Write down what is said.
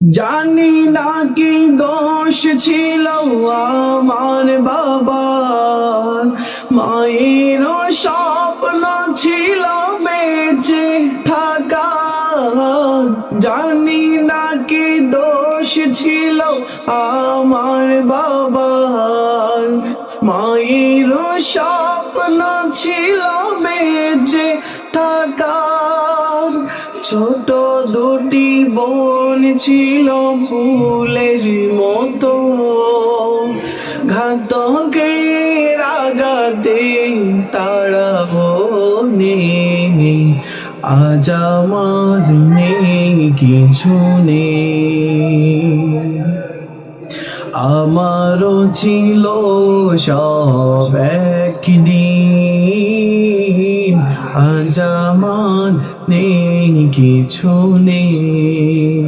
জানি না কি দোষ ছিল আমার বাবার, মায়ের স্বপ্ন ছিল বেঁচে থাকা। জানি না কি দোষ ছিল আমার বাবার, মায়ের স্বপ্ন ছিল বেঁচে থাকা। ছোট দুটি বোন ছিল ফুলের মতো, ঘাতকের আঘাতে তারা বনে। আজ আমার নেই কিছু নেই, আমারও ছিল সব একদিন। আজ আমার নেই কিছু নেই।